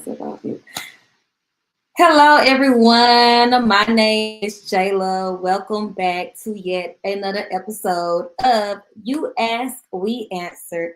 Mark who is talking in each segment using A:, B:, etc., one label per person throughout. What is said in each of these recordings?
A: myself out here. Hello, everyone. My name is Jayla. Welcome back to yet another episode of You Ask, We Answer,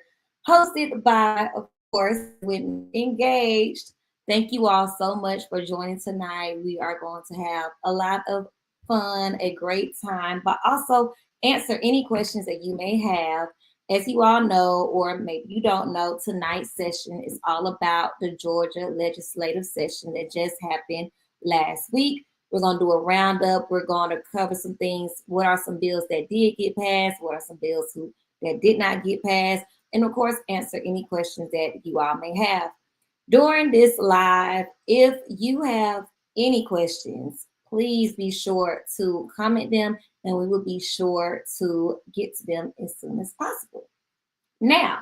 A: hosted by, of course, Women Engaged. Thank you all so much for joining tonight. We are going to have a lot of fun, a great time, but also answer any questions that you may have. As you all know, or maybe you don't know, tonight's session is all about the Georgia legislative session that just happened last week. We're going to do a roundup. We're going to cover some things. What are some bills that did get passed? What are some bills that did not get passed? And of course, answer any questions that you all may have. During this live, if you have any questions, please be sure to comment them and we will be sure to get to them as soon as possible. Now,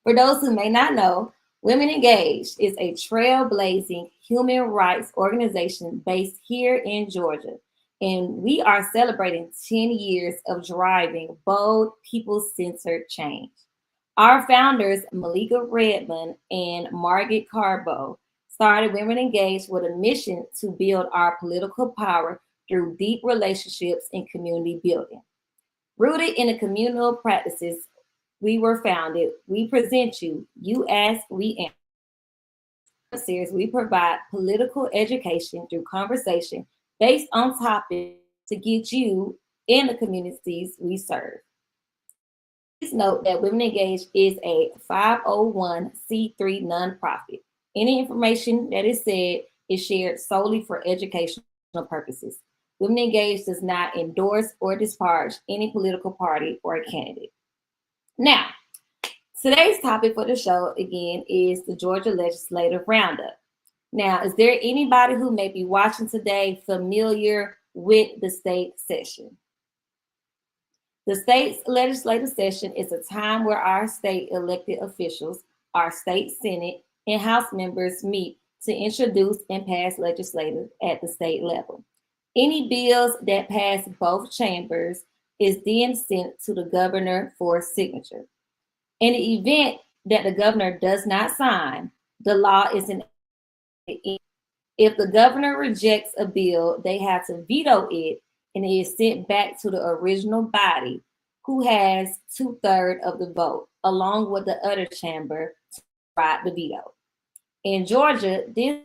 A: for those who may not know, Women Engaged is a trailblazing human rights organization based here in Georgia. And we are celebrating 10 years of driving bold, people-centered change. Our founders, Malika Redmond and Margaret Carbo, started Women Engaged with a mission to build our political power through deep relationships and community building. Rooted in the communal practices we were founded, we present you ask, we answer. Series, we provide political education through conversation based on topics to get you in the communities we serve. Please note that Women Engaged is a 501c3 nonprofit. Any information that is said is shared solely for educational purposes. Women Engaged does not endorse or disparage any political party or candidate. Now, today's topic for the show, again, is the Georgia Legislative Roundup. Now, is there anybody who may be watching today familiar with the state session? The state's legislative session is a time where our state elected officials, our state Senate, and House members meet to introduce and pass legislation at the state level. Any bills that pass both chambers is then sent to the governor for signature. In the event that the governor does not sign, the law is enacted. If the governor rejects a bill, they have to veto it and it is sent back to the original body who has 2/3 of the vote, along with the other chamber to write the veto. In Georgia, this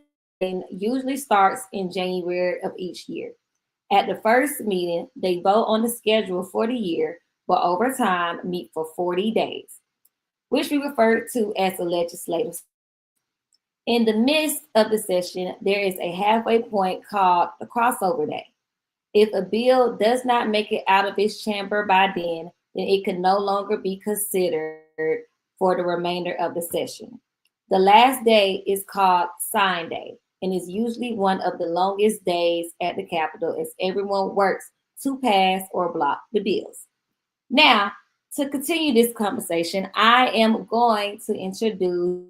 A: usually starts in January of each year. At the first meeting, they vote on the schedule for the year, but over time meet for 40 days, which we refer to as a legislative session. In the midst of the session, there is a halfway point called the crossover day. If a bill does not make it out of its chamber by then it can no longer be considered for the remainder of the session. The last day is called sign day and is usually one of the longest days at the Capitol as everyone works to pass or block the bills. Now, to continue this conversation, I am going to introduce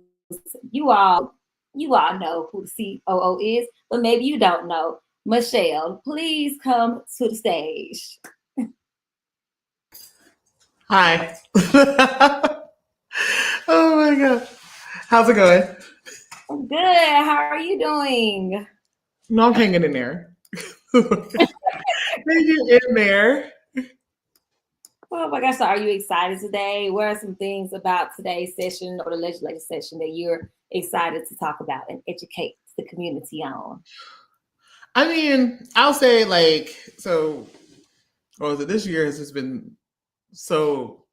A: you all. You all know who the COO is, but maybe you don't know. Michelle, please come to the stage.
B: Hi. Oh my God. How's it going?
A: I'm good. How are you doing?
B: No, I'm hanging in there. Hanging in there.
A: Oh my gosh, so are you excited today? What are some things about today's session or the legislative session that you're excited to talk about and educate the community on?
B: I mean, I'll say this year has just been so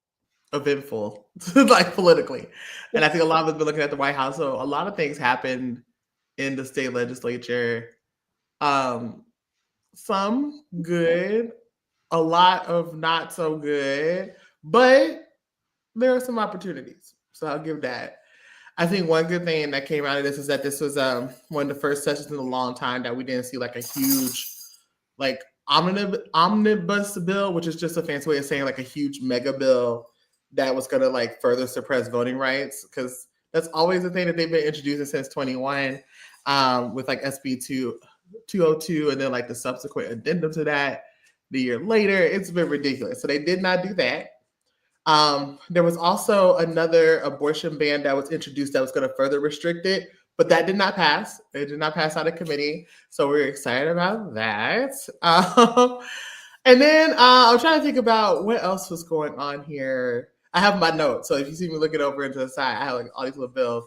B: eventful, like politically. And I think a lot of us have been looking at the White House. So a lot of things happened in the state legislature. Some good, a lot of not so good, but there are some opportunities. So I'll give that. I think one good thing that came out of this is that this was one of the first sessions in a long time that we didn't see like a huge like omnibus bill, which is just a fancy way of saying like a huge mega bill that was going to like further suppress voting rights, because that's always the thing that they've been introducing since 21 with like SB 202 and then like the subsequent addendum to that the year later. It's been ridiculous. So they did not do that. There was also another abortion ban that was introduced that was going to further restrict it, but that did not pass. It did not pass out of committee, so we're excited about that. And then I'm trying to think about what else was going on here. I have my notes, so if you see me looking over into the side, I have like all these little bills,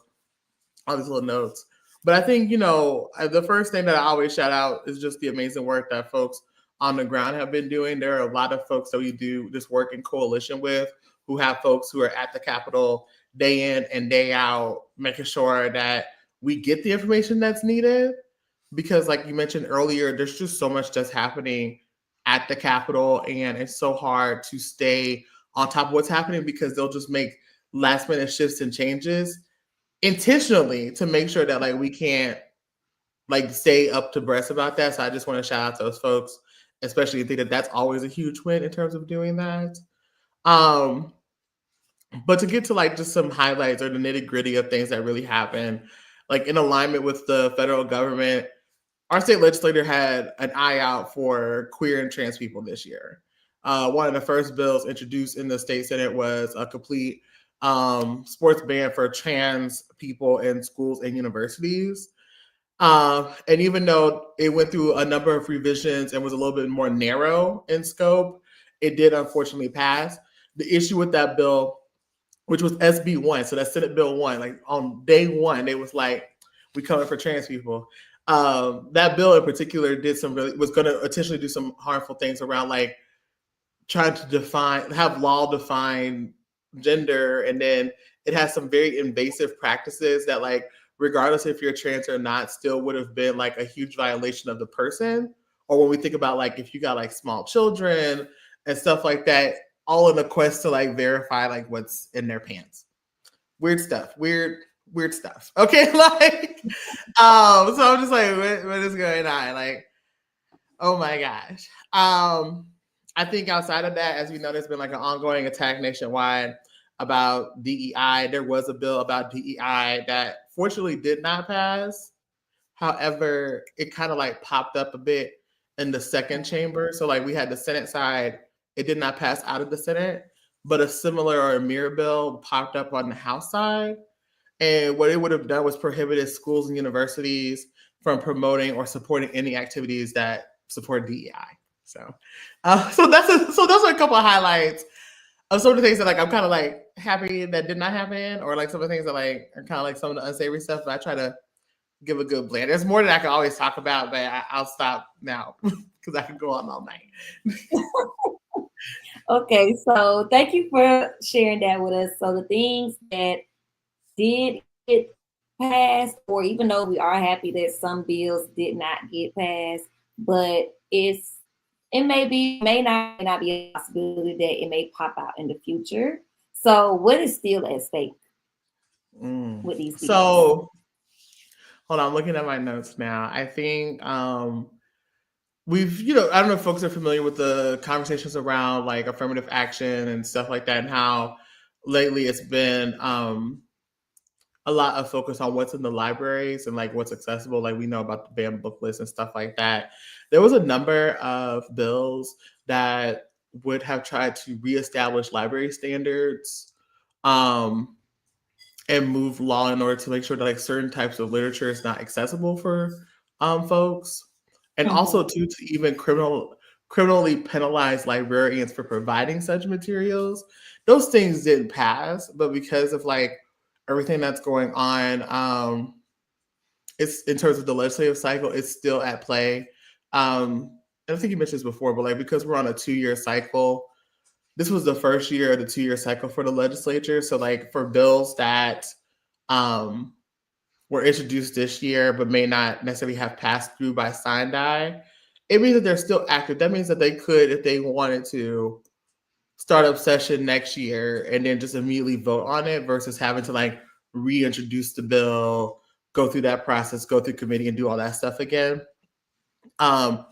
B: all these little notes. But I think, the first thing that I always shout out is just the amazing work that folks on the ground have been doing. There are a lot of folks that we do this work in coalition with who have folks who are at the Capitol day in and day out, making sure that we get the information that's needed. Because, like you mentioned earlier, there's just so much that's happening at the Capitol, and it's so hard to stay on top of what's happening because they'll just make last minute shifts and changes intentionally to make sure that like we can't like stay up to breast about that. So I just want to shout out to those folks, especially think that that's always a huge win in terms of doing that. Um, but to get to like just some highlights or the nitty gritty of things that really happen, like in alignment with the federal government, our state legislator had an eye out for queer and trans people this year. One of the first bills introduced in the state Senate was a complete sports ban for trans people in schools and universities. And even though it went through a number of revisions and was a little bit more narrow in scope, it did unfortunately pass. The issue with that bill, which was SB1, so that's Senate Bill 1, like on day one, they was like, we coming for trans people. That bill in particular was going to intentionally do some harmful things around like trying to have law define gender, and then it has some very invasive practices that like regardless if you're trans or not still would have been like a huge violation of the person. Or when we think about like if you got like small children and stuff like that, all in the quest to like verify like what's in their pants. Weird stuff. Weird stuff. Okay, like so I'm just like what is going on? Like, oh my gosh. I think outside of that, as we know, there's been like an ongoing attack nationwide about DEI. There was a bill about DEI that fortunately did not pass. However, it kind of like popped up a bit in the second chamber. So like we had the Senate side, it did not pass out of the Senate, but a similar or a mirror bill popped up on the House side. And what it would have done was prohibited schools and universities from promoting or supporting any activities that support DEI. So those are a couple of highlights of some of the things that like I'm kind of like happy that did not happen, or like some of the things that like are kind of like some of the unsavory stuff. But I try to give a good blend. There's more that I can always talk about, but I'll stop now because I can go on all night.
A: Okay, so thank you for sharing that with us. So the things that did get passed, or even though we are happy that some bills did not get passed, but it may not be a possibility that it may pop out in the future. So what is still at stake with these bills?
B: So hold on, I'm looking at my notes now. I think we've, I don't know if folks are familiar with the conversations around like affirmative action and stuff like that, and how lately it's been a lot of focus on what's in the libraries and like what's accessible. Like we know about the banned book list and stuff like that. There was a number of bills that would have tried to reestablish library standards and move law in order to make sure that like certain types of literature is not accessible for folks. And also to even criminally penalize librarians for providing such materials. Those things didn't pass, but because of like everything that's going on, it's in terms of the legislative cycle, it's still at play. I don't think you mentioned this before, but like because we're on a 2-year cycle, this was the first year of the 2-year cycle for the legislature. So like for bills that were introduced this year but may not necessarily have passed through by sign die, it means that they're still active. That means that they could, if they wanted to, start up session next year and then just immediately vote on it versus having to like reintroduce the bill, go through that process, go through committee and do all that stuff again. And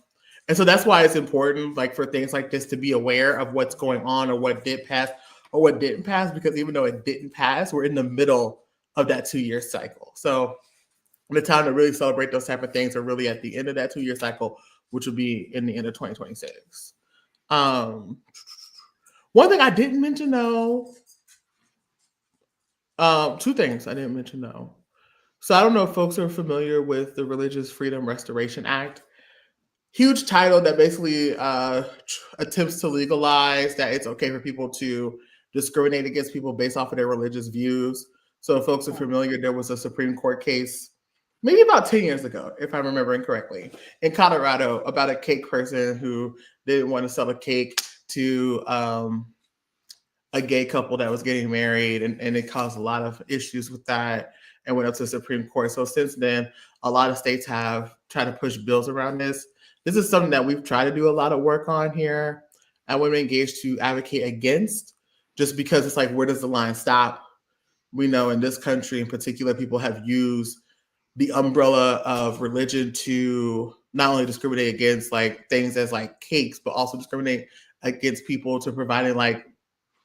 B: so that's why it's important like for things like this to be aware of what's going on or what did pass or what didn't pass, because even though it didn't pass, we're in the middle of that 2-year cycle. So the time to really celebrate those type of things are really at the end of that 2-year cycle, which will be in the end of 2026. One thing I didn't mention though, two things I didn't mention though. So I don't know if folks are familiar with the Religious Freedom Restoration Act. Huge title that basically attempts to legalize that it's okay for people to discriminate against people based off of their religious views. So if folks are familiar, there was a Supreme Court case maybe about 10 years ago, if I'm remembering correctly, in Colorado about a cake person who didn't want to sell a cake to a gay couple that was getting married, and it caused a lot of issues with that and went up to the Supreme Court. So since then, a lot of states have tried to push bills around this. This is something that we've tried to do a lot of work on here at Women Engaged to advocate against, just because it's like, where does the line stop? We know in this country in particular, people have used the umbrella of religion to not only discriminate against like things as like cakes, but also discriminate against people to providing like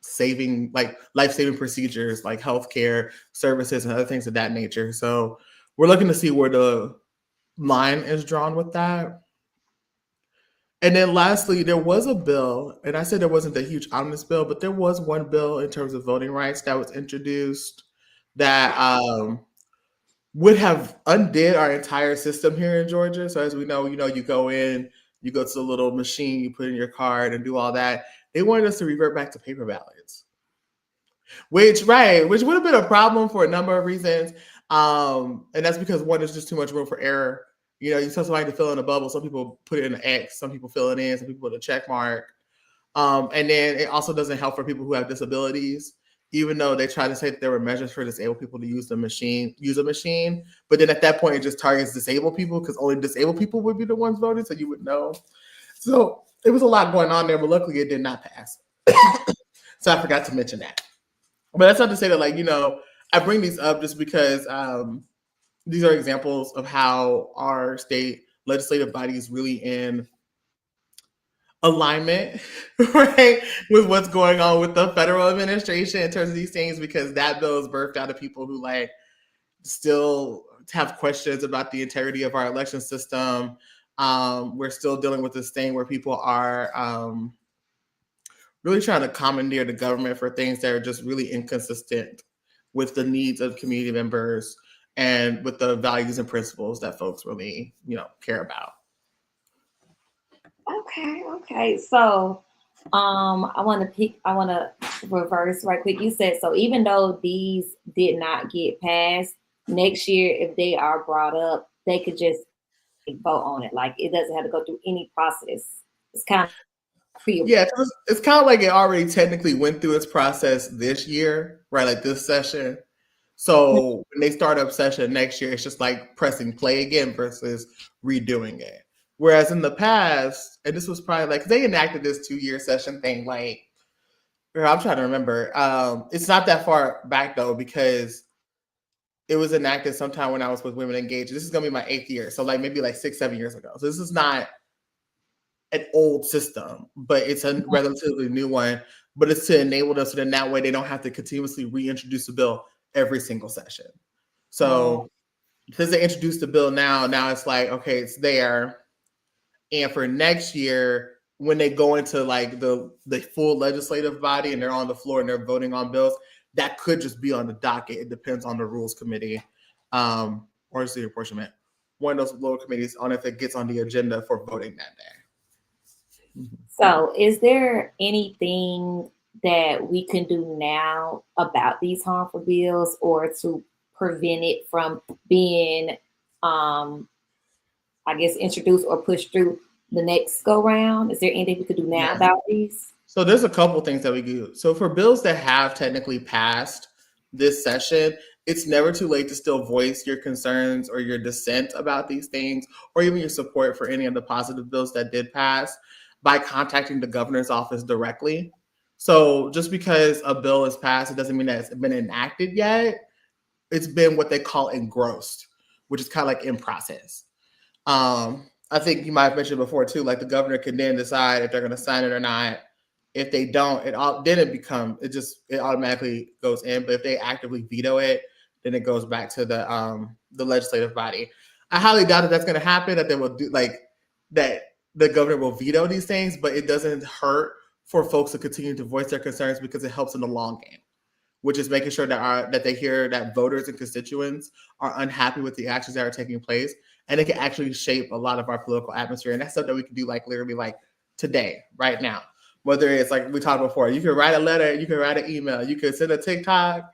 B: saving, like life-saving procedures like healthcare services and other things of that nature. So we're looking to see where the line is drawn with that. And then lastly, there was a bill, and I said there wasn't a huge omnibus bill, but there was one bill in terms of voting rights that was introduced that would have undid our entire system here in Georgia. So as we know, you go in, you go to the little machine, you put in your card and do all that. They wanted us to revert back to paper ballots, which would have been a problem for a number of reasons. And that's because one, there's just too much room for error. You tell somebody to fill in a bubble. Some people put it in an X, some people fill it in, some people put a check mark. And then it also doesn't help for people who have disabilities, even though they try to say that there were measures for disabled people to use a machine. But then at that point, it just targets disabled people because only disabled people would be the ones voting, so you would know. So it was a lot going on there, but luckily it did not pass. So I forgot to mention that. But that's not to say that, I bring these up just because these are examples of how our state legislative body is really in alignment, right, with what's going on with the federal administration in terms of these things, because that bill is birthed out of people who still have questions about the integrity of our election system. We're still dealing with this thing where people are really trying to commandeer the government for things that are just really inconsistent with the needs of community members and with the values and principles that folks really, care about.
A: Okay. So, I want to reverse right quick. You said, so even though these did not get passed, next year, if they are brought up, they could just vote on it. Like, it doesn't have to go through any process. It's kind of
B: Yeah, it's kind of like it already technically went through its process this year, right? Like this session. So when they start up session next year, it's just like pressing play again versus redoing it. Whereas in the past, and this was probably like, they enacted this 2-year session thing, I'm trying to remember. It's not that far back though, because it was enacted sometime when I was with Women Engaged. This is gonna be my 8th year. So maybe 6-7 years ago. So this is not an old system, but it's a relatively new one. But it's to enable them so then that way they don't have to continuously reintroduce a bill every single session. So since they introduced the bill now it's like, okay, it's there. And for next year, when they go into the full legislative body and they're on the floor and they're voting on bills, that could just be on the docket. It depends on the rules committee or it's the apportionment. One of those lower committees on if it gets on the agenda for voting that day.
A: So, is there anything that we can do now about these harmful bills or to prevent it from being, introduced or pushed through the next go round? Is there anything we could do now about these?
B: So there's a couple things that we do. So for bills that have technically passed this session, it's never too late to still voice your concerns or your dissent about these things, or even your support for any of the positive bills that did pass, by contacting the governor's office directly. So just because a bill is passed, it doesn't mean that it's been enacted yet. It's been what they call engrossed, which is kind of like in process. I think you might have mentioned before too, the governor can then decide if they're going to sign it or not. If they don't, it automatically goes in. But if they actively veto it, then it goes back to the legislative body. I highly doubt that that's going to happen, that they will do that the governor will veto these things, but it doesn't hurt for folks to continue to voice their concerns because it helps in the long game. which is making sure that they hear that voters and constituents are unhappy with the actions that are taking place, and it can actually shape a lot of our political atmosphere. And that's stuff that we can do like literally like today, right now. Whether it's like we talked before, you can write a letter, you can write an email, you can send a TikTok,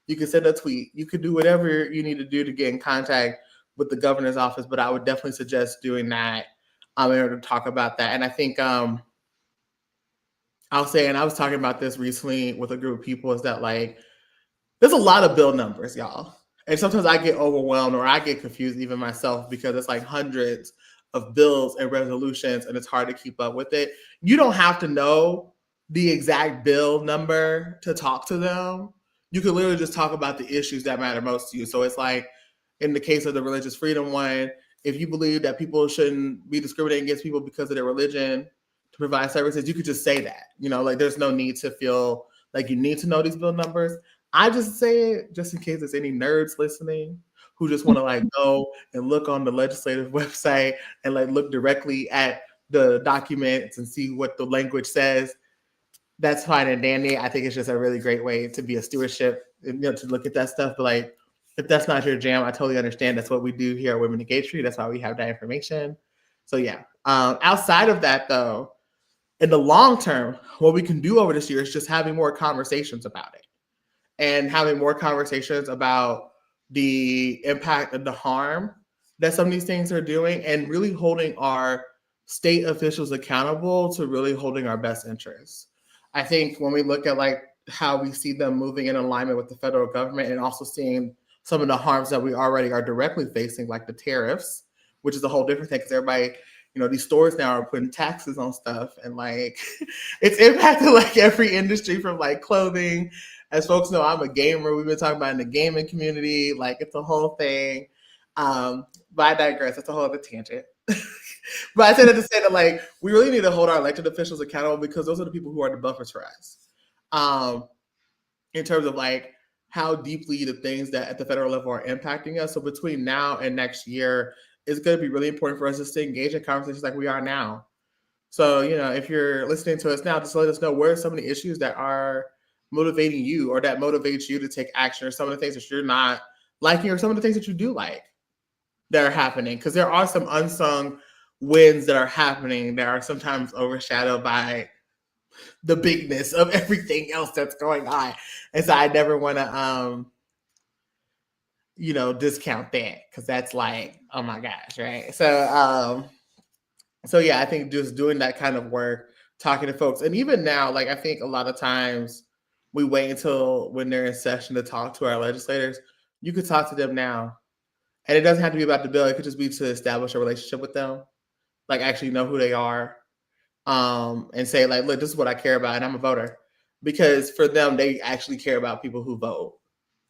B: you can send a tweet, you could do whatever you need to do to get in contact with the governor's office. But I would definitely suggest doing that in order to talk about that. And I think I'll say, and I was talking about this recently with a group of people, is that like there's a lot of bill numbers, y'all. And sometimes I get overwhelmed or I get confused even myself because it's like hundreds of bills and resolutions and it's hard to keep up with it. You don't have to know the exact bill number to talk to them. You can literally just talk about the issues that matter most to you. So it's like in the case of the religious freedom one, if you believe that people shouldn't be discriminating against people because of their religion to provide services, you could just say that. Like there's no need to feel like you need to know these bill numbers. I just say it just in case there's any nerds listening who just want to like go and look on the legislative website and like look directly at the documents and see what the language says. That's fine and dandy. I think it's just a really great way to be a stewardship, to look at that stuff. But like, if that's not your jam, I totally understand. That's what we do here at Women Engage Tree. That's why we have that information. So yeah. Outside of that, though, in the long term, what we can do over this year is just having more conversations about it and having more conversations about the impact and the harm that some of these things are doing, and really holding our state officials accountable to really holding our best interests. I think when we look at like how we see them moving in alignment with the federal government and also seeing some of the harms that we already are directly facing, like the tariffs, which is a whole different thing because everybody, these stores now are putting taxes on stuff, and like it's impacted like every industry from like clothing. As folks know, I'm a gamer. We've been talking about in the gaming community, like it's a whole thing. But I digress. That's a whole other tangent. But I said that to say that like we really need to hold our elected officials accountable because those are the people who are the buffers for us. In terms of like how deeply the things that at the federal level are impacting us. So between now and next year, it's going to be really important for us just to engage in conversations like we are now. So, if you're listening to us now, just let us know where are some of the issues that are motivating you or that motivates you to take action, or some of the things that you're not liking, or some of the things that you do like that are happening. Because there are some unsung wins that are happening that are sometimes overshadowed by the bigness of everything else that's going on. And so I never want to, discount that, because that's like, oh my gosh, right? So yeah, I think just doing that kind of work, talking to folks, and even now, like I think a lot of times we wait until when they're in session to talk to our legislators. You could talk to them now, and it doesn't have to be about the bill. It could just be to establish a relationship with them, like actually know who they are, and say like, look, this is what I care about, and I'm a voter. Because for them, they actually care about people who vote,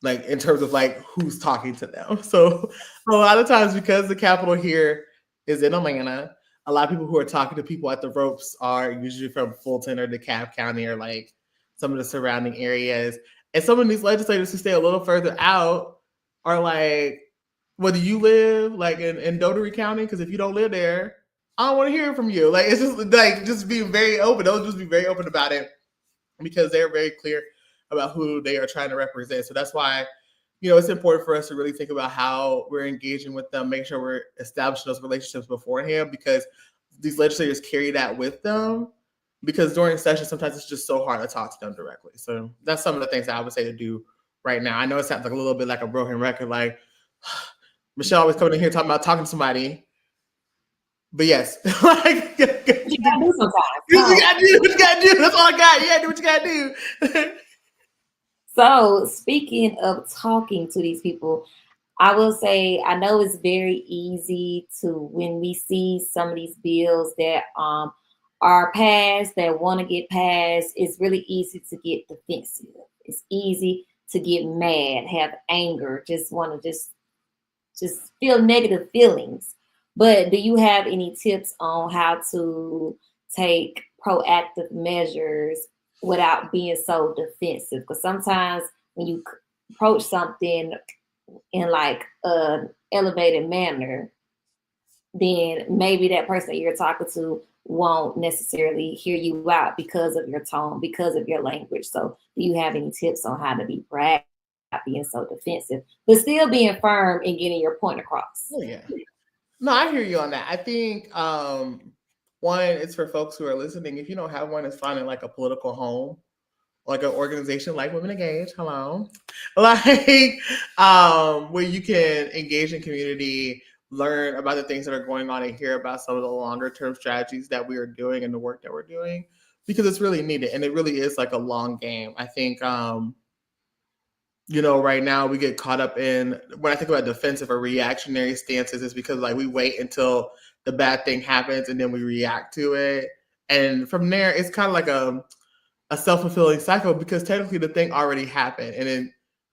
B: like in terms of like who's talking to them. So a lot of times, because the Capitol here is in Atlanta, a lot of people who are talking to people at the ropes are usually from Fulton or DeKalb County or like some of the surrounding areas. And some of these legislators who stay a little further out are like, whether you live like in Dougherty County, because if you don't live there, I don't want to hear from you. Like, it's just like just being very open. They'll just be very open about it because they're very clear about who they are trying to represent. So that's why, it's important for us to really think about how we're engaging with them, make sure we're establishing those relationships beforehand, because these legislators carry that with them. Because during session, sometimes it's just so hard to talk to them directly. So that's some of the things that I would say to do right now. I know it sounds like a little bit like a broken record, like Michelle always coming in here talking about talking to somebody. But yes, like,
A: you gotta do sometimes.
B: You gotta do what you gotta do. That's all I got. Yeah, do what you gotta do.
A: So speaking of talking to these people, I will say I know it's very easy to, when we see some of these bills that are passed, that want to get passed, it's really easy to get defensive. It's easy to get mad, have anger, just want to just feel negative feelings. But do you have any tips on how to take proactive measures without being so defensive? Because sometimes when you approach something in like an elevated manner, then maybe that person that you're talking to won't necessarily hear you out because of your tone, because of your language. So, do you have any tips on how to be proactive, not being so defensive, but still being firm and getting your point across?
B: Oh yeah. No, I hear you on that. I think one, it's for folks who are listening. If you don't have one, it's finding like a political home, like an organization like Women Engage. Hello, like where you can engage in community, learn about the things that are going on, and hear about some of the longer term strategies that we are doing and the work that we're doing, because it's really needed and it really is like a long game. I think right now we get caught up in, when I think about defensive or reactionary stances, it's because like we wait until the bad thing happens and then we react to it. And from there, it's kind of like a self-fulfilling cycle, because technically the thing already happened and it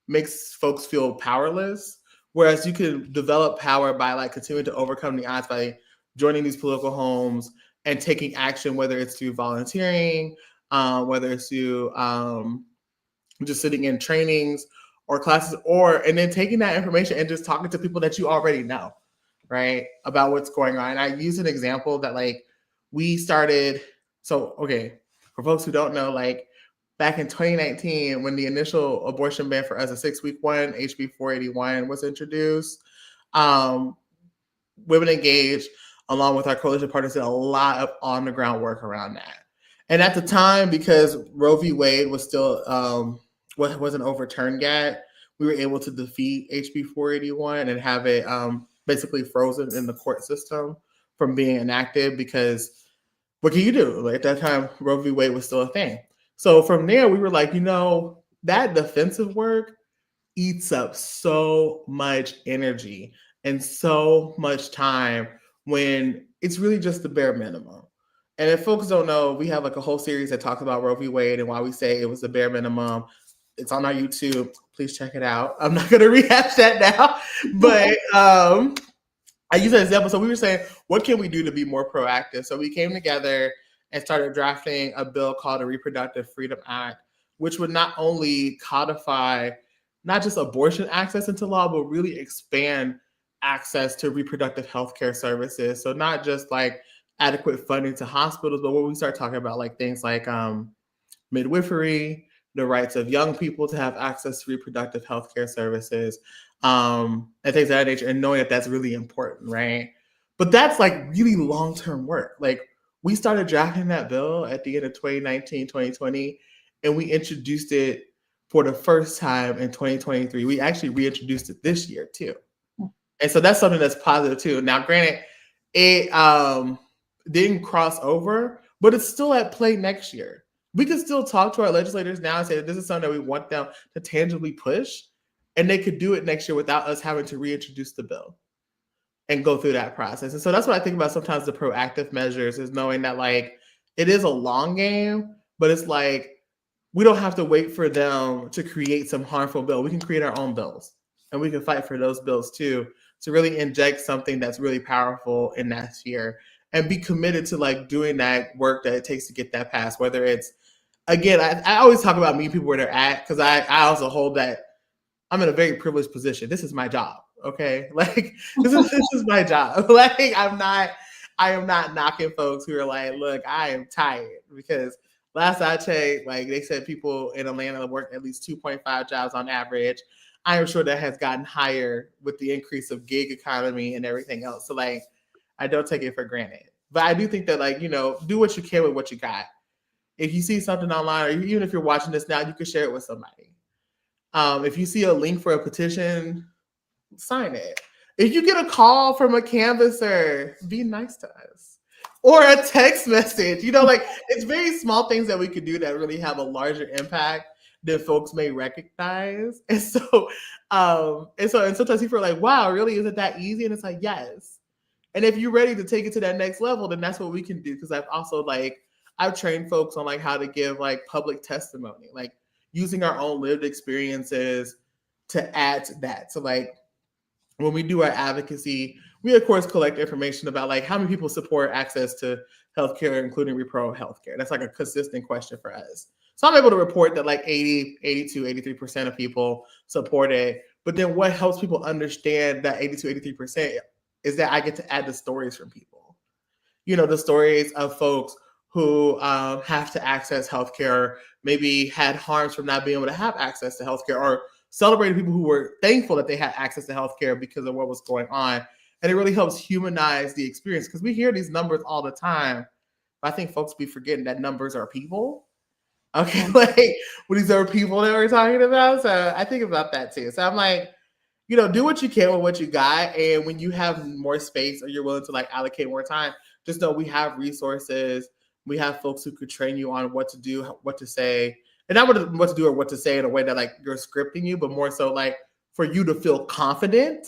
B: makes folks feel powerless. Whereas you can develop power by like continuing to overcome the odds by joining these political homes and taking action, whether it's through volunteering, whether it's through just sitting in trainings or classes, or and then taking that information and just talking to people that you already know, right, about what's going on. And I use an example that like we started. So okay, for folks who don't know, like back in 2019, when the initial abortion ban for us, a 6-week one, HB 481, was introduced, um, Women Engaged, along with our coalition partners, did a lot of on the ground work around that. And at the time, because Roe v. Wade was still wasn't overturned yet, we were able to defeat HB 481 and have it basically frozen in the court system from being enacted. Because what can you do? Like at that time, Roe v. Wade was still a thing. So from there, we were like, that defensive work eats up so much energy and so much time when it's really just the bare minimum. And if folks don't know, we have like a whole series that talks about Roe v. Wade and why we say it was the bare minimum. It's on our YouTube. Please check it out. I'm not going to rehash that now, but I use that example. So we were saying, what can we do to be more proactive? So we came together and started drafting a bill called the Reproductive Freedom Act, which would not only codify not just abortion access into law, but really expand access to reproductive health care services. So not just like adequate funding to hospitals, but when we start talking about like things like midwifery, the rights of young people to have access to reproductive health care services, and things of that nature, and knowing that that's really important, right? But that's like really long-term work. Like we started drafting that bill at the end of 2019, 2020, and we introduced it for the first time in 2023. We actually reintroduced it this year too. And so that's something that's positive too. Now, granted, it didn't cross over, but it's still at play next year. We can still talk to our legislators now and say that this is something that we want them to tangibly push, and they could do it next year without us having to reintroduce the bill and go through that process. And so that's what I think about sometimes, the proactive measures, is knowing that like it is a long game, but it's like we don't have to wait for them to create some harmful bill. We can create our own bills, and we can fight for those bills too, to really inject something that's really powerful in that sphere and be committed to like doing that work that it takes to get that passed. Whether it's, again, I always talk about meeting people where they're at, because I also hold that I'm in a very privileged position. This is my job. Okay. Like this is my job. Like I am not knocking folks who are like, look, I am tired, because last I checked, like they said people in Atlanta work at least 2.5 jobs on average. I am sure that has gotten higher with the increase of gig economy and everything else. So like I don't take it for granted. But I do think that like, do what you can with what you got. If you see something online, or even if you're watching this now, you can share it with somebody. If you see a link for a petition, sign it. If you get a call from a canvasser, be nice to us. Or a text message. Like it's very small things that we could do that really have a larger impact than folks may recognize. And sometimes people are like, wow, really? Is it that easy? And it's like, yes. And if you're ready to take it to that next level, then that's what we can do. Because I've trained folks on like how to give like public testimony, like using our own lived experiences to add to that. So like when we do our advocacy, we of course collect information about like how many people support access to healthcare, including repro healthcare. That's like a consistent question for us. So I'm able to report that like 80, 82, 83% of people support it. But then what helps people understand that 82, 83% is that I get to add the stories from people. the stories of folks who have to access healthcare, maybe had harms from not being able to have access to healthcare, or celebrating people who were thankful that they had access to healthcare because of what was going on. And it really helps humanize the experience, because we hear these numbers all the time. But I think folks be forgetting that numbers are people. Okay, like these are people that we're talking about. So I think about that too. So I'm like, do what you can with what you got. And when you have more space or you're willing to like allocate more time, just know we have resources. We have folks who could train you on what to do, what to say, and not what to do or what to say in a way that like you're scripting you, but more so like for you to feel confident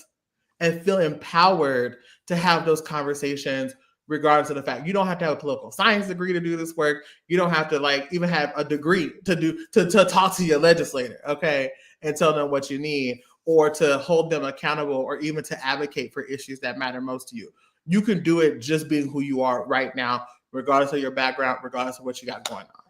B: and feel empowered to have those conversations, regardless of the fact you don't have to have a political science degree to do this work. You don't have to like even have a degree to talk to your legislator, okay, and tell them what you need, or to hold them accountable, or even to advocate for issues that matter most to you. You can do it just being who you are right now, regardless of your background, regardless of what you got going on.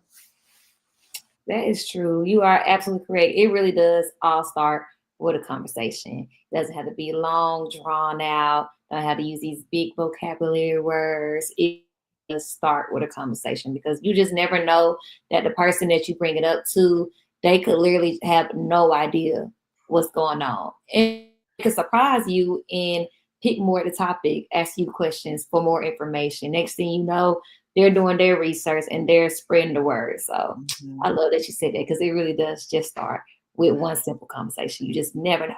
A: That is true. You are absolutely correct. It really does all start with a conversation. It doesn't have to be long, drawn out. Don't have to use these big vocabulary words. It just start with a conversation, because you just never know that the person that you bring it up to, they could literally have no idea what's going on. And it could surprise you and pick more of the topic, ask you questions for more information. Next thing you know, they're doing their research and they're spreading the word. So I love that you said that, because it really does just start with one simple conversation. You just never know.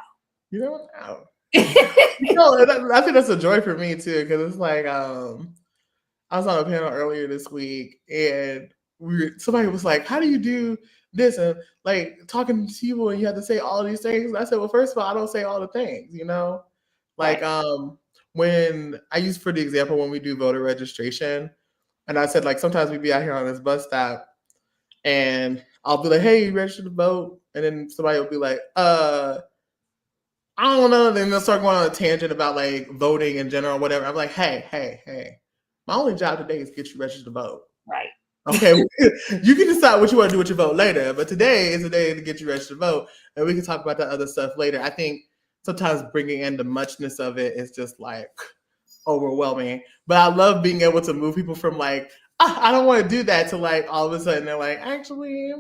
B: You don't know. I think that's a joy for me too, because it's like I was on a panel earlier this week, and somebody was like, "How do you do this?" And like talking to people, and you have to say all these things. And I said, "Well, first of all, I don't say all the things, Like
A: Right.
B: when I use for the example when we do voter registration, and I said like sometimes we be out here on this bus stop, and I'll be like, "Hey, you registered to vote?" And then somebody will be like, I don't know. Then they'll start going on a tangent about like voting in general, or whatever. I'm like, hey. My only job today is get you registered to vote.
A: Right.
B: Okay, you can decide what you want to do with your vote later, but today is the day to get you registered to vote, and we can talk about that other stuff later. I think sometimes bringing in the muchness of it is just like overwhelming. But I love being able to move people from like, I don't want to do that, to like all of a sudden they're like, actually,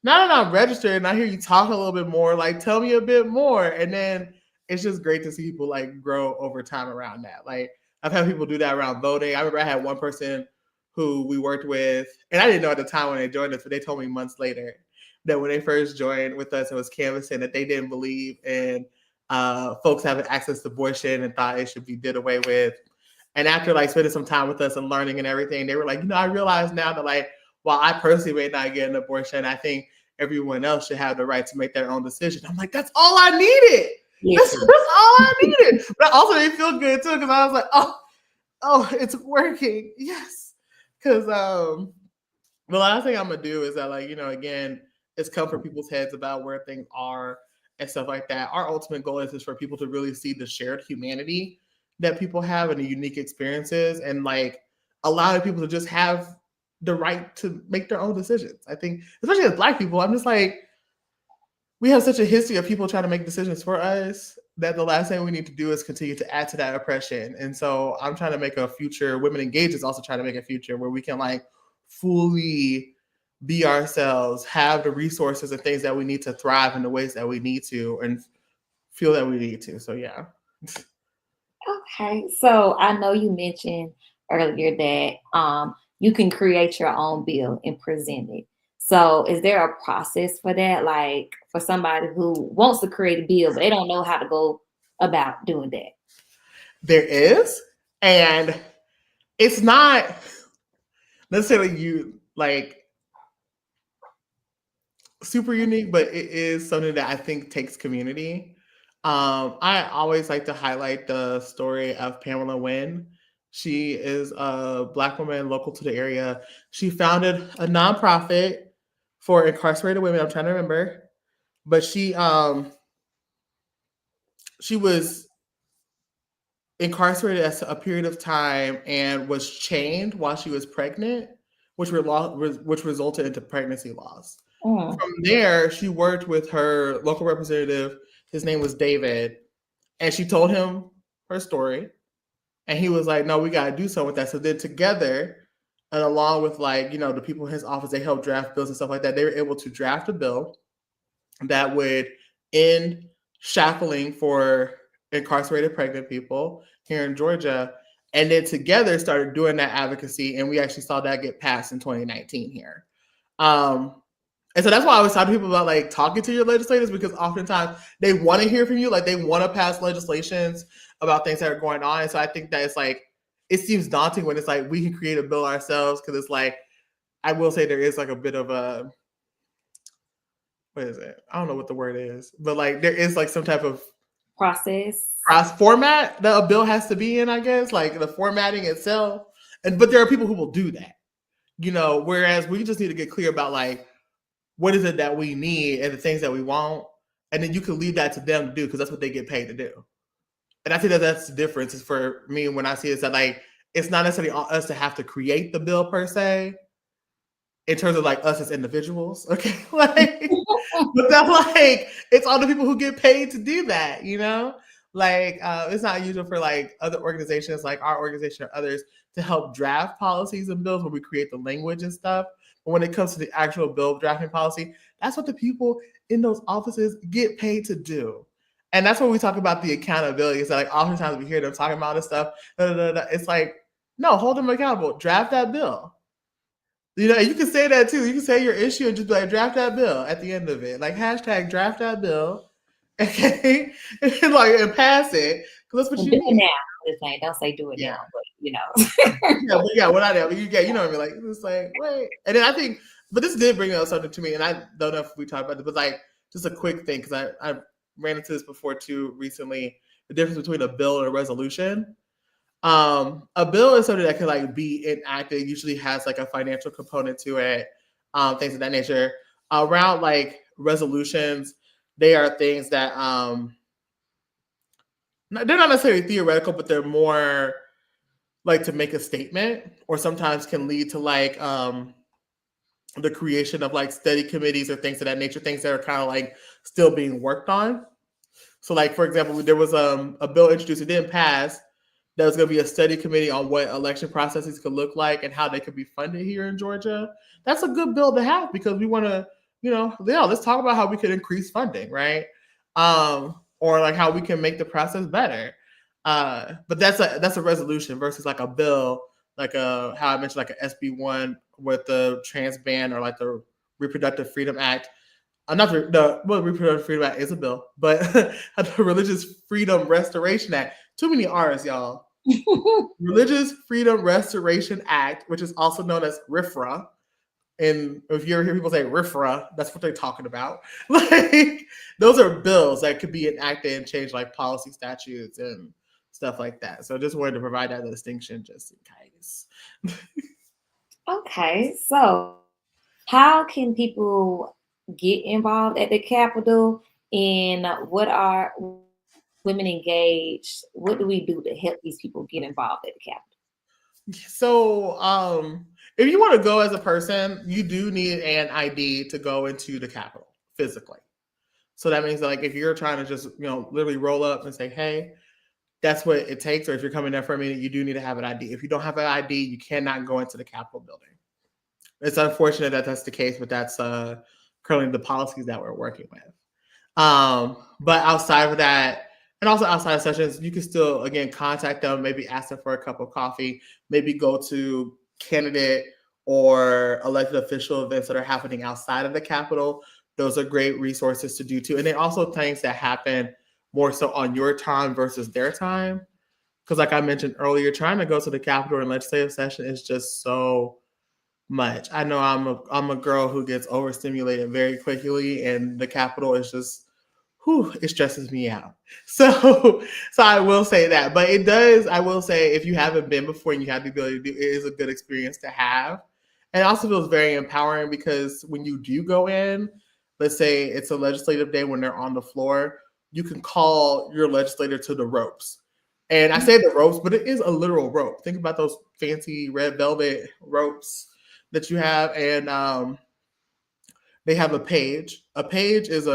B: now that I'm registered and I hear you talk a little bit more, like tell me a bit more. And then it's just great to see people like grow over time around that. Like I've had people do that around voting. I remember I had one person who we worked with, and I didn't know at the time when they joined us, but they told me months later that when they first joined with us and was canvassing, that they didn't believe in folks having access to abortion and thought it should be did away with. And after like spending some time with us and learning and everything, they were like, I realize now that like, while I personally may not get an abortion, I think everyone else should have the right to make their own decision. I'm like, that's all I needed.
A: Yes.
B: That's all I needed. But also it feel good too, because I was like, oh, it's working. Yes. Because the last thing I'm gonna do is that, like, again, it's comfort people's heads about where things are and stuff like that. Our ultimate goal is for people to really see the shared humanity that people have and the unique experiences, and like allowing people to just have the right to make their own decisions. I think, especially as Black people, I'm just like, we have such a history of people trying to make decisions for us that the last thing we need to do is continue to add to that oppression. And so I'm trying to make a future, Women Engaged is also trying to make a future where we can like fully be ourselves, have the resources and things that we need to thrive in the ways that we need to, and feel that we need to. So yeah.
A: Okay. So I know you mentioned earlier that you can create your own bill and present it. So is there a process for that? Like for somebody who wants to create a bill, but they don't know how to go about doing that?
B: There is. And it's not necessarily super unique, but it is something that I think takes community. I always like to highlight the story of Pamela Wynn. She is a Black woman local to the area. She founded a nonprofit for incarcerated women. I'm trying to remember, but she was incarcerated at a period of time and was chained while she was pregnant, which resulted into pregnancy loss. From there, she worked with her local representative. His name was David, and she told him her story. And he was like, no, we got to do something with that. So then together, and along with like, the people in his office, they helped draft bills and stuff like that. They were able to draft a bill that would end shackling for incarcerated pregnant people here in Georgia. And then together started doing that advocacy. And we actually saw that get passed in 2019 here. And so that's why I always talk to people about like talking to your legislators, because oftentimes they want to hear from you. Like they want to pass legislations about things that are going on. And so I think that it's like, it seems daunting when it's like we can create a bill ourselves, because it's like, I will say there is like a bit of a, what is it? I don't know what the word is, but like there is like some type of
A: process
B: format that a bill has to be in, I guess, like the formatting itself. But there are people who will do that, whereas we just need to get clear about like, what is it that we need and the things that we want, and then you can leave that to them to do, because that's what they get paid to do. And I think that that's the difference is for me when I see it, that like it's not necessarily on us to have to create the bill per se, in terms of like us as individuals, okay? Like, but that's like it's all the people who get paid to do that, Like it's not usual for like other organizations like our organization or others to help draft policies and bills where we create the language and stuff. But when it comes to the actual bill drafting policy, that's what the people in those offices get paid to do. And that's when we talk about the accountability. It's like oftentimes we hear them talking about this stuff. It's like, no, hold them accountable. Draft that bill. You can say that too. You can say your issue and just be like, draft that bill at the end of it. Like hashtag draft that bill. Okay. and pass it. Because that's what
A: and
B: you
A: do it
B: need.
A: now. I'm just saying, don't say do it now, but
B: What I know. You know what I mean? Like it's like, wait. And then I think, but this did bring up something to me, and I don't know if we talked about it, but like just a quick thing, because I ran into this before too recently, the difference between a bill and a resolution. A bill is something that can like be enacted, usually has like a financial component to it, things of that nature. Around like resolutions, they are things that they're not necessarily theoretical, but they're more like to make a statement, or sometimes can lead to like the creation of like study committees or things of that nature, things that are kind of like still being worked on. So like, for example, there was a bill introduced, it didn't pass, that was going to be a study committee on what election processes could look like and how they could be funded here in Georgia. That's a good bill to have, because we want to, let's talk about how we could increase funding, right? Or like how we can make the process better. But that's a resolution versus like a bill, like how I mentioned, like a SB1 with the trans ban, or like the Reproductive Freedom Act. Not the Reproductive Freedom Act is a bill, but the Religious Freedom Restoration Act. Too many R's, y'all. Religious Freedom Restoration Act, which is also known as RFRA. And if you ever hear people say RFRA, that's what they're talking about. Like those are bills that could be enacted and change like policy statutes and stuff like that. So I just wanted to provide that distinction just in case.
A: Okay, so how can people get involved at the Capitol, and what keeps women engaged? What do we do to help these people get involved at the Capitol?
B: So if you want to go as a person, you do need an ID to go into the Capitol physically. So that means that like if you're trying to just, literally roll up and say, hey, that's what it takes. Or if you're coming there for a minute, you do need to have an ID. If you don't have an ID, you cannot go into the Capitol building. It's unfortunate that that's the case, but that's currently the policies that we're working with. But outside of that, and also outside of sessions, you can still, again, contact them, maybe ask them for a cup of coffee, maybe go to candidate or elected official events that are happening outside of the Capitol. Those are great resources to do too. And then also things that happen more so on your time versus their time. Because like I mentioned earlier, trying to go to the Capitol and legislative session is just so much. I know I'm a girl who gets overstimulated very quickly, and the Capitol is just, it stresses me out. So I will say that. But it does, I will say, if you haven't been before and you have the ability to do, it is a good experience to have. And it also feels very empowering, because when you do go in, let's say it's a legislative day when they're on the floor, you can call your legislator to the ropes. And I say the ropes, but it is a literal rope. Think about those fancy red velvet ropes that you have. And they have a page. A page is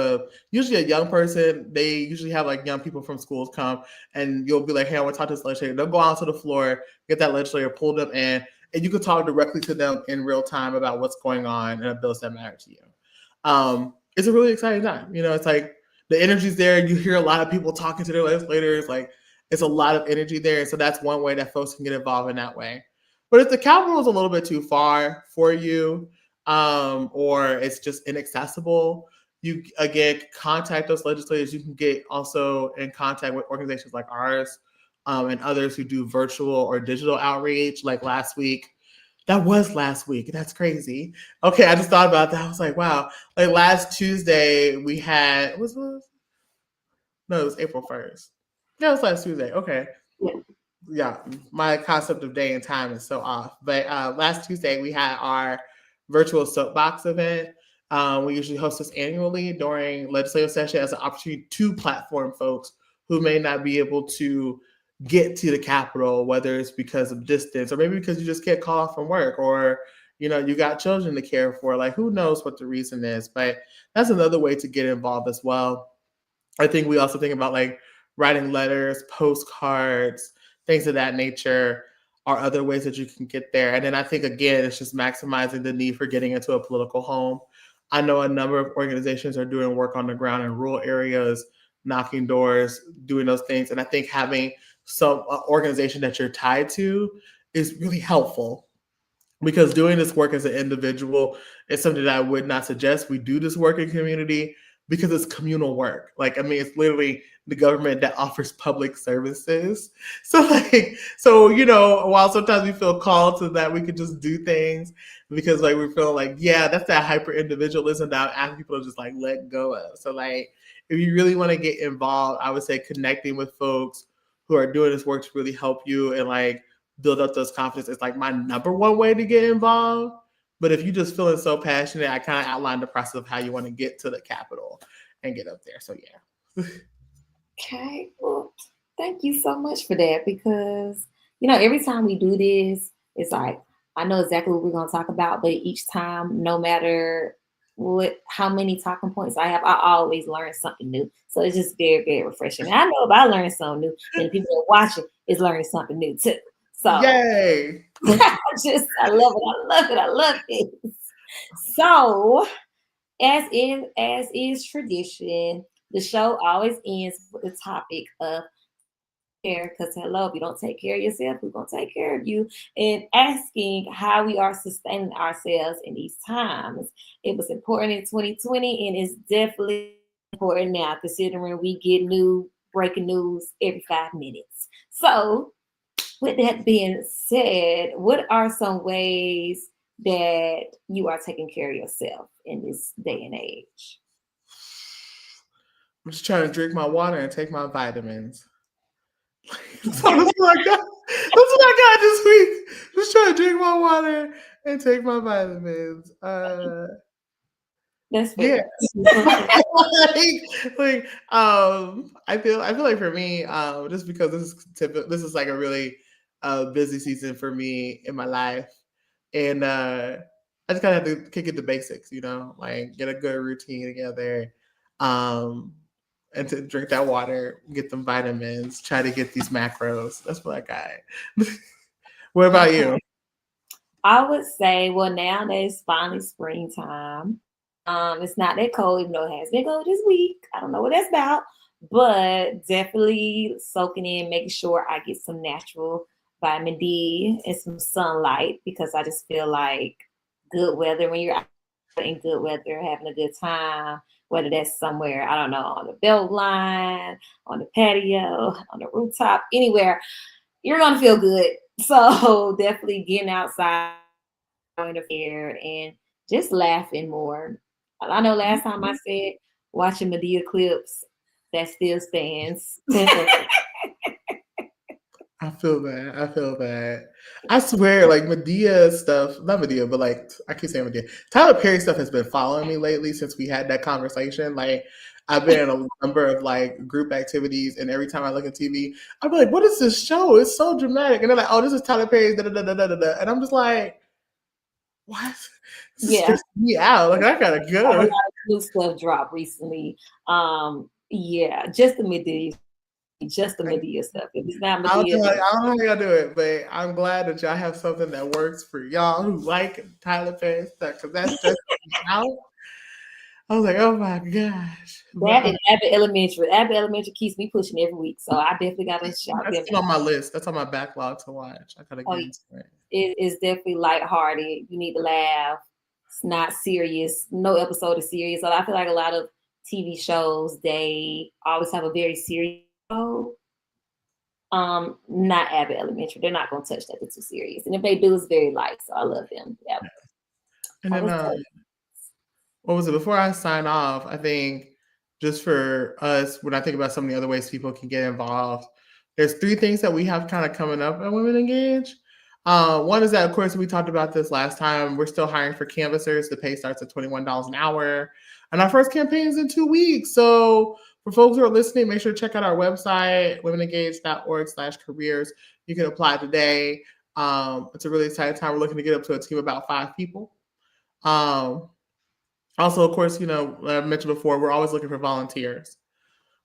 B: usually a young person. They usually have like young people from schools come, and you'll be like, "Hey, I want to talk to this legislator." They'll go out to the floor, get that legislator, pull them in, and you can talk directly to them in real time about what's going on and bills that matter to you. It's a really exciting time. It's like the energy's there. You hear a lot of people talking to their legislators. Like it's a lot of energy there. So that's one way that folks can get involved in that way. But if the Capitol is a little bit too far for you, or it's just inaccessible, you again contact those legislators. You can get also in contact with organizations like ours, and others who do virtual or digital outreach. Like last week, that was last week. That's crazy. Okay, I just thought about that. I was like, wow. Like last Tuesday, we had was it? No, it was April 1st. Yeah, it was last Tuesday. Okay. Yeah, my concept of day and time is so off. But last Tuesday, we had our virtual soapbox event. We usually host this annually during legislative session as an opportunity to platform folks who may not be able to get to the Capitol, whether it's because of distance or maybe because you just can't call off from work, or you got children to care for. Like who knows what the reason is, but that's another way to get involved as well. I think we also think about like writing letters, postcards, things of that nature are other ways that you can get there. And then I think, again, it's just maximizing the need for getting into a political home. I know a number of organizations are doing work on the ground in rural areas, knocking doors, doing those things. And I think having some organization that you're tied to is really helpful, because doing this work as an individual is something that I would not suggest. We do this work in community because it's communal work. Like, I mean, it's literally the government that offers public services. So while sometimes we feel called to that, we could just do things because like we feel like, yeah, that's that hyper individualism that I'm asking people to just like let go of. So like, if you really want to get involved, I would say connecting with folks who are doing this work to really help you and like build up those confidence is like my number one way to get involved. But if you just feeling so passionate, I kind of outlined the process of how you want to get to the Capitol and get up there. So yeah.
A: Okay. Well, thank you so much for that, because every time we do this, it's like I know exactly what we're gonna talk about, but each time, no matter how many talking points I have, I always learn something new. So it's just very, very refreshing. And I know if I learn something new, then the people that are watching is learning something new too. So
B: yay.
A: I love it. I love it. I love it. So as is tradition, the show always ends with the topic of care, because hello, if you don't take care of yourself, who's gonna take care of you? And asking how we are sustaining ourselves in these times. It was important in 2020, and it's definitely important now, considering we get new breaking news every 5 minutes. So with that being said, what are some ways that you are taking care of yourself in this day and age?
B: I'm just trying to drink my water and take my vitamins. So that's what I got. That's what I got this week. Just trying to drink my water and take my vitamins.
A: That's
B: yeah.
A: fair.
B: I feel like for me, just because this is like a really busy season for me in my life, and I just kind of have to kick it to basics, like get a good routine together, and to drink that water, get them vitamins, try to get these macros. That's what I got. What about you?
A: I would say, well, now that it's finally springtime, it's not that cold, even though it has been cold this week. I don't know what that's about, but definitely soaking in, making sure I get some natural vitamin D and some sunlight, because I just feel like good weather, when you're out in good weather, having a good time, whether that's somewhere, I don't know, on the belt line, on the patio, on the rooftop, anywhere, you're gonna feel good. So definitely getting outside, going to fair, and just laughing more. I know last time I said watching Medea clips, that still stands.
B: I feel that. I feel that. I swear, like Medea stuff, not Medea, but like I keep saying Medea. Tyler Perry stuff has been following me lately since we had that conversation. Like I've been in a number of like group activities, and every time I look at TV, I'm like, "What is this show? It's so dramatic." And they're like, "Oh, this is Tyler Perry." Da, da, da, da, da, da. And I'm just like, "What?" This is
A: Yeah,
B: stressing me out. Like I gotta
A: a lot
B: go.
A: of new stuff dropped recently. Yeah, just the Medea, just the Medea stuff. If it's not Medea,
B: I don't know how y'all do it, but I'm glad that y'all have something that works for y'all who like Tyler Perry stuff because that's stressing me out. I was like, oh my gosh.
A: that
B: But
A: and Abbott Elementary. Abbott Elementary keeps me pushing every week, so I definitely gotta shout
B: that's
A: them
B: still on my list. That's on my backlog to watch. I gotta
A: out.
B: get into it.
A: It is definitely lighthearted. You need to laugh. It's not serious. No episode is serious. So I feel like a lot of TV shows they always have a very serious show. Not Abbott Elementary. They're not gonna touch that. It's too serious. And if they do, it's very light. So I love them. Yeah.
B: And
A: That
B: then
A: was dope.
B: what was it? Before I sign off, I think just for us, when I think about some of the other ways people can get involved, there's three things that we have kind of coming up at Women Engage. One is that, of course, we talked about this last time. We're still hiring for canvassers. The pay starts at $21 an hour. And our first campaign is in 2 weeks. So for folks who are listening, make sure to check out our website, womenengage.org/careers. You can apply today. It's a really exciting time. We're looking to get up to a team of about 5 people. Also, of course, I mentioned before, we're always looking for volunteers.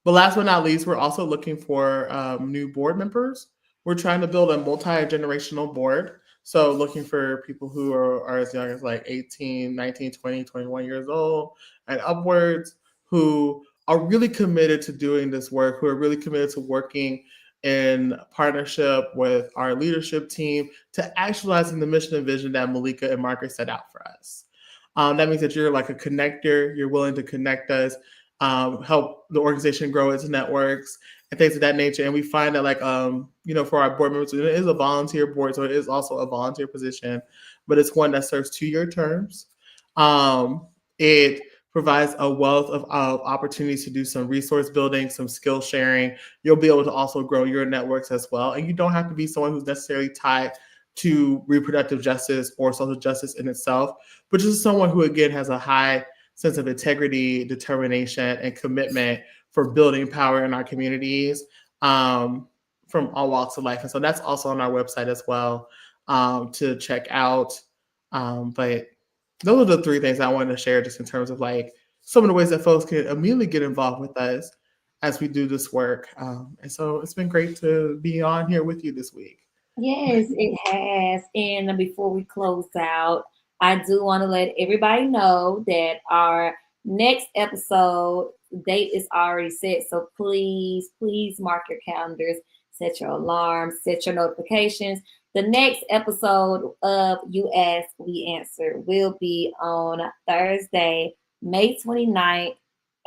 B: But last but not least, we're also looking for new board members. We're trying to build a multi-generational board. So looking for people who are as young as like 18, 19, 20, 21 years old and upwards who are really committed to doing this work, who are really committed to working in partnership with our leadership team to actualizing the mission and vision that Malika and Margaret set out for us. That means that you're like a connector. You're willing to connect us, help the organization grow its networks and things of that nature. And we find that for our board members, it is a volunteer board, so it is also a volunteer position, but it's one that serves 2-year terms. It provides a wealth of opportunities to do some resource building, some skill sharing. You'll be able to also grow your networks as well. And you don't have to be someone who's necessarily tied to reproductive justice or social justice in itself, but just someone who, again, has a high sense of integrity, determination, and commitment for building power in our communities from all walks of life. And so that's also on our website as well to check out. But those are the three things I wanted to share just in terms of like some of the ways that folks can immediately get involved with us as we do this work. And so it's been great to be on here with you this week.
A: Yes, it has. And before we close out, I do want to let everybody know that our next episode date is already set. So please, please mark your calendars, set your alarms, set your notifications. The next episode of You Ask, We Answer will be on Thursday, May 29th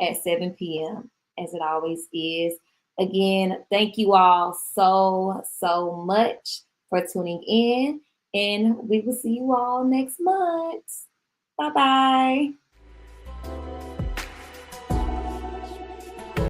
A: at 7 p.m., as it always is. Again, thank you all so, so much for tuning in, and we will see you all next month. Bye bye.